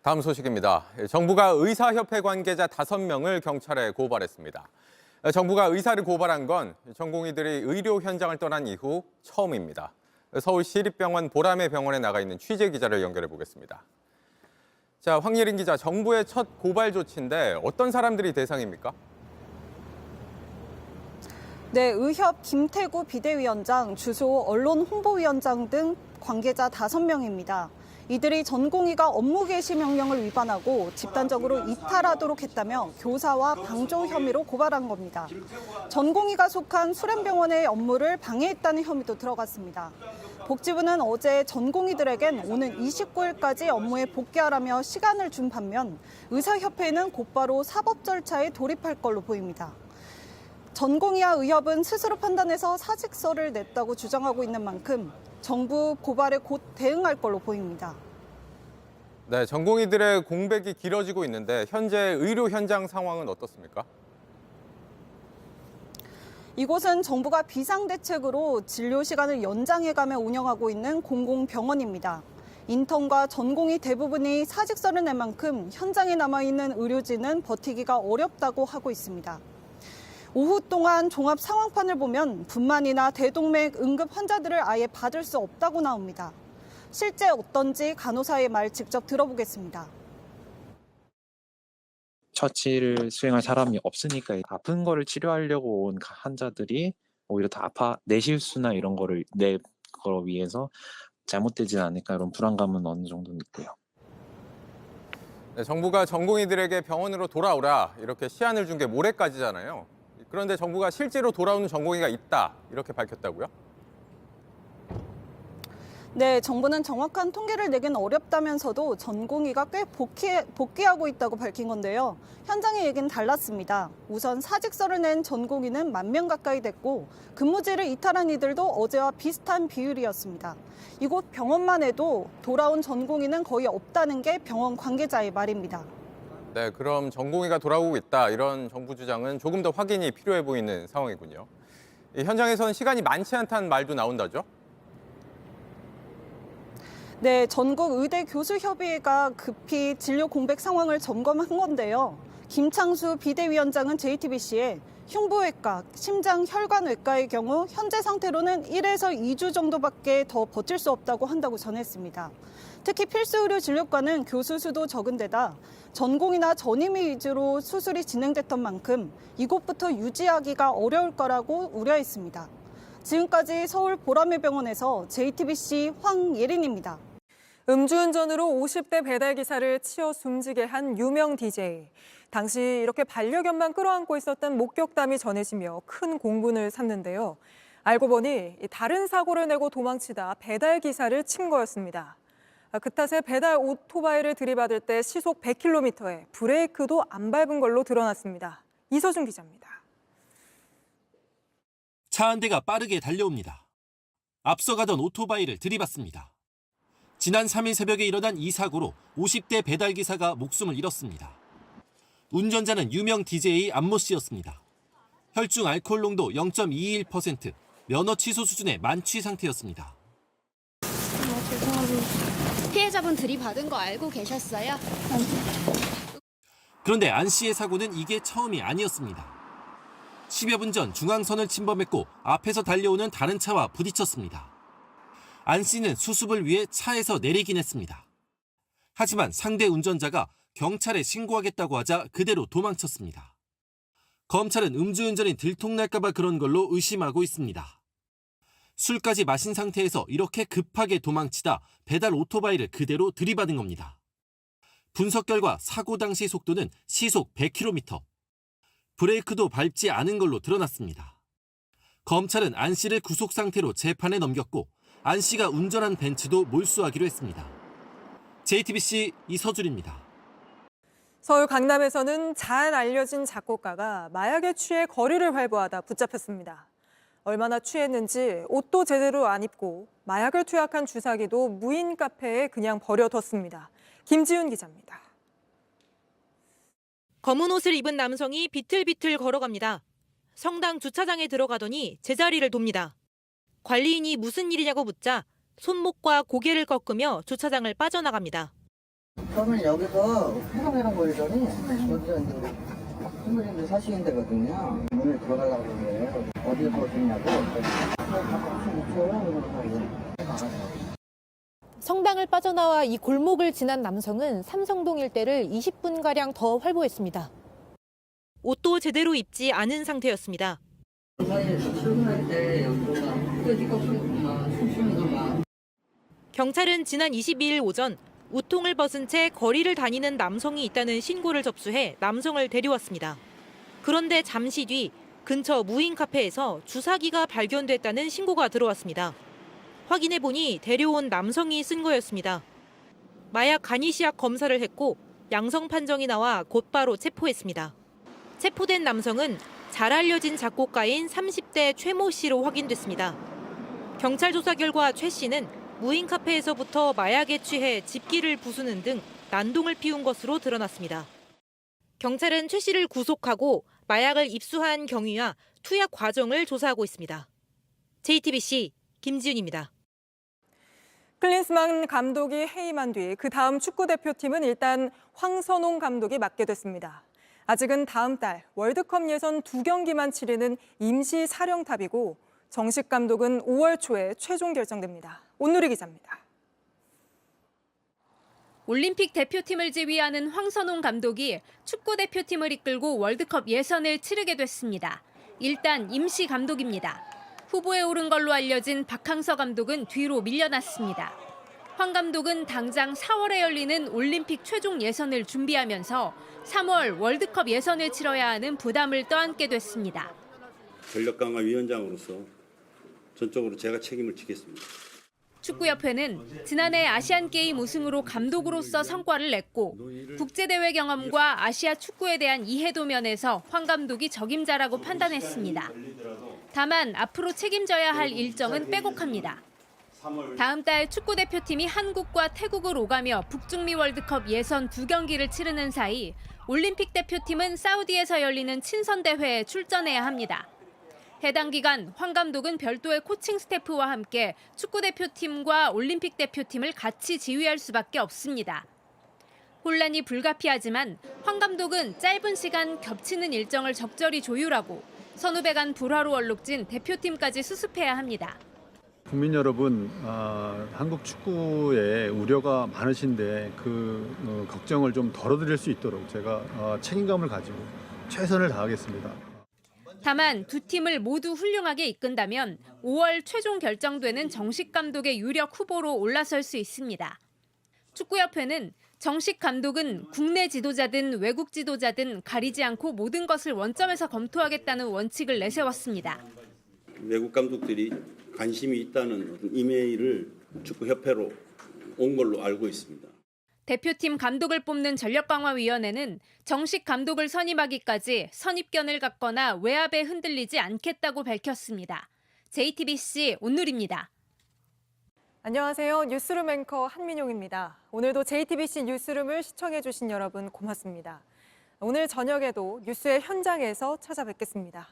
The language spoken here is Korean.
다음 소식입니다. 정부가 의사협회 관계자 5명을 경찰에 고발했습니다. 정부가 의사를 고발한 건 전공의들이 의료 현장을 떠난 이후 처음입니다. 서울시립병원 보라매 병원에 나가 있는 취재 기자를 연결해 보겠습니다. 자, 황예린 기자, 정부의 첫 고발 조치인데 어떤 사람들이 대상입니까? 네, 의협 김태구 비대위원장, 주소 언론 홍보위원장 등 관계자 5명입니다. 이들이 전공의가 업무 개시 명령을 위반하고 집단적으로 이탈하도록 했다며 교사와 방조 혐의로 고발한 겁니다. 전공의가 속한 수련병원의 업무를 방해했다는 혐의도 들어갔습니다. 복지부는 어제 전공의들에겐 오는 29일까지 업무에 복귀하라며 시간을 준 반면 의사협회는 곧바로 사법 절차에 돌입할 걸로 보입니다. 전공의와 의협은 스스로 판단해서 사직서를 냈다고 주장하고 있는 만큼 정부 고발에 곧 대응할 걸로 보입니다. 네, 전공의들의 공백이 길어지고 있는데 현재 의료 현장 상황은 어떻습니까? 이곳은 정부가 비상대책으로 진료 시간을 연장해가며 운영하고 있는 공공병원입니다. 인턴과 전공의 대부분이 사직서를 낸 만큼 현장에 남아있는 의료진은 버티기가 어렵다고 하고 있습니다. 오후 동안 종합 상황판을 보면 분만이나 대동맥 응급 환자들을 아예 받을 수 없다고 나옵니다. 실제 어떤지 간호사의 말 직접 들어보겠습니다. 처치를 수행할 사람이 없으니까 아픈 거를 치료하려고 온 환자들이 오히려 더 내 실수나 이런 거를 내 거 위해서 잘못되지 않을까 이런 불안감은 어느 정도는 있고요. 네, 정부가 전공의들에게 병원으로 돌아오라 이렇게 시한을 준 게 모레까지잖아요. 그런데 정부가 실제로 돌아오는 전공의가 있다 이렇게 밝혔다고요? 네, 정부는 정확한 통계를 내긴 어렵다면서도 전공의가 꽤 복귀하고 있다고 밝힌 건데요. 현장의 얘기는 달랐습니다. 우선 사직서를 낸 전공의는 10,000명 가까이 됐고 근무지를 이탈한 이들도 어제와 비슷한 비율이었습니다. 이곳 병원만 해도 돌아온 전공의는 거의 없다는 게 병원 관계자의 말입니다. 네, 그럼 전공의가 돌아오고 있다 이런 정부 주장은 조금 더 확인이 필요해 보이는 상황이군요. 이 현장에서는 시간이 많지 않다는 말도 나온다죠? 네, 전국의대교수협의회가 급히 진료 공백 상황을 점검한 건데요. 김창수 비대위원장은 JTBC에 흉부외과, 심장혈관외과의 경우 현재 상태로는 1에서 2주 정도밖에 더 버틸 수 없다고 한다고 전했습니다. 특히 필수의료 진료과는 교수 수도 적은 데다 전공이나 전임의 위주로 수술이 진행됐던 만큼 이곳부터 유지하기가 어려울 거라고 우려했습니다. 지금까지 서울 보라매병원에서 JTBC 황예린입니다. 음주운전으로 50대 배달기사를 치어 숨지게 한 유명 DJ. 당시 이렇게 반려견만 끌어안고 있었던 목격담이 전해지며 큰 공분을 샀는데요. 알고 보니 다른 사고를 내고 도망치다 배달기사를 친 거였습니다. 그 탓에 배달 오토바이를 들이받을 때 시속 100km에 브레이크도 안 밟은 걸로 드러났습니다. 이서준 기자입니다. 차 한 대가 빠르게 달려옵니다. 앞서가던 오토바이를 들이받습니다. 지난 3일 새벽에 일어난 이 사고로 50대 배달기사가 목숨을 잃었습니다. 운전자는 유명 DJ 안모 씨였습니다. 혈중 알코올 농도 0.21%, 면허 취소 수준의 만취 상태였습니다. 피해자분 들이받은 거 알고 계셨어요? 그런데 안 씨의 사고는 이게 처음이 아니었습니다. 10여 분 전 중앙선을 침범했고 앞에서 달려오는 다른 차와 부딪혔습니다. 안 씨는 수습을 위해 차에서 내리긴 했습니다. 하지만 상대 운전자가 경찰에 신고하겠다고 하자 그대로 도망쳤습니다. 검찰은 음주운전이 들통날까 봐 그런 걸로 의심하고 있습니다. 술까지 마신 상태에서 이렇게 급하게 도망치다 배달 오토바이를 그대로 들이받은 겁니다. 분석 결과 사고 당시 속도는 시속 100km. 브레이크도 밟지 않은 걸로 드러났습니다. 검찰은 안 씨를 구속 상태로 재판에 넘겼고 안 씨가 운전한 벤츠도 몰수하기로 했습니다. JTBC 이서준입니다. 서울 강남에서는 잘 알려진 작곡가가 마약에 취해 거리를 활보하다 붙잡혔습니다. 얼마나 취했는지 옷도 제대로 안 입고 마약을 투약한 주사기도 무인 카페에 그냥 버려뒀습니다. 김지훈 기자입니다. 검은 옷을 입은 남성이 비틀비틀 걸어갑니다. 성당 주차장에 들어가더니 제자리를 돕니다. 관리인이 무슨 일이냐고 묻자 손목과 고개를 꺾으며 주차장을 빠져나갑니다. 저는 여기서 해롱해롱 거리더니 여기가 이제 신부님들 사시는 데거든요. 문을 들어가려고 그러는데 어디서 오셨냐고 가끔씩 있어요. 성당을 빠져나와 이 골목을 지난 남성은 삼성동 일대를 20분가량 더 활보했습니다. 옷도 제대로 입지 않은 상태였습니다. 출근할 때 여기가 끄지가 그랬구나. 숨쉬는 거만. 경찰은 지난 22일 오전 우통을 벗은 채 거리를 다니는 남성이 있다는 신고를 접수해 남성을 데려왔습니다. 그런데 잠시 뒤 근처 무인 카페에서 주사기가 발견됐다는 신고가 들어왔습니다. 확인해보니 데려온 남성이 쓴 거였습니다. 마약 간이시약 검사를 했고 양성 판정이 나와 곧바로 체포했습니다. 체포된 남성은 잘 알려진 작곡가인 30대 최모 씨로 확인됐습니다. 경찰 조사 결과 최 씨는 무인 카페에서부터 마약에 취해 집기를 부수는 등 난동을 피운 것으로 드러났습니다. 경찰은 최 씨를 구속하고 마약을 입수한 경위와 투약 과정을 조사하고 있습니다. JTBC 김지윤입니다. 클린스만 감독이 해임한 뒤 그 다음 축구대표팀은 일단 황선홍 감독이 맡게 됐습니다. 아직은 다음 달 월드컵 예선 2경기만 치르는 임시 사령탑이고 정식 감독은 5월 초에 최종 결정됩니다. 온누리 기자입니다. 올림픽 대표팀을 지휘하는 황선홍 감독이 축구대표팀을 이끌고 월드컵 예선을 치르게 됐습니다. 일단 임시 감독입니다. 후보에 오른 걸로 알려진 박항서 감독은 뒤로 밀려났습니다. 황 감독은 당장 4월에 열리는 올림픽 최종 예선을 준비하면서 3월 월드컵 예선을 치러야 하는 부담을 떠안게 됐습니다. 전력강화위원장으로서 전적으로 제가 책임을 지겠습니다. 축구협회는 지난해 아시안게임 우승으로 감독으로서 성과를 냈고 국제대회 경험과 아시아 축구에 대한 이해도 면에서 황 감독이 적임자라고 판단했습니다. 다만 앞으로 책임져야 할 일정은 빼곡합니다. 다음 달 축구대표팀이 한국과 태국을 오가며 북중미 월드컵 예선 2경기를 치르는 사이 올림픽 대표팀은 사우디에서 열리는 친선대회에 출전해야 합니다. 해당 기간 황 감독은 별도의 코칭 스태프와 함께 축구대표팀과 올림픽 대표팀을 같이 지휘할 수밖에 없습니다. 혼란이 불가피하지만 황 감독은 짧은 시간 겹치는 일정을 적절히 조율하고 선후배 간 불화로 얼룩진 대표팀까지 수습해야 합니다. 국민 여러분, 한국 축구에 우려가 많으신데 그 걱정을 좀 덜어드릴 수 있도록 제가 책임감을 가지고 최선을 다하겠습니다. 다만 두 팀을 모두 훌륭하게 이끈다면 5월 최종 결정되는 정식 감독의 유력 후보로 올라설 수 있습니다. 축구협회는 정식 감독은 국내 지도자든 외국 지도자든 가리지 않고 모든 것을 원점에서 검토하겠다는 원칙을 내세웠습니다. 외국 감독들이 관심이 있다는 이메일을 축구협회로 온 걸로 알고 있습니다. 대표팀 감독을 뽑는 전력강화위원회는 정식 감독을 선임하기까지 선입견을 갖거나 외압에 흔들리지 않겠다고 밝혔습니다. JTBC 온누리입니다. 안녕하세요. 뉴스룸 앵커 한민용입니다. 오늘도 JTBC 뉴스룸을 시청해주신 여러분 고맙습니다. 오늘 저녁에도 뉴스의 현장에서 찾아뵙겠습니다.